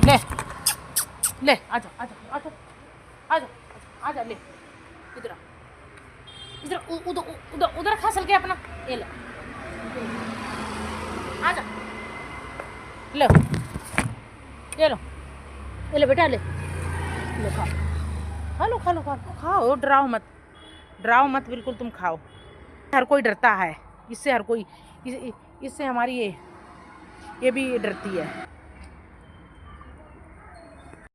ले ले, आजा आजा आजा आजा आजा, ले इधर इधर, उधर उधर उधर खा सल के अपना, ये ले आजा, लो ये लो, ये ले बेटा, ले लो, खा खा लो खा लो खा लो, खाओ, डराओ मत, डराओ मत बिल्कुल, तुम खाओ। हर कोई डरता है इससे, हर कोई इससे हमारी ये भी डरती है।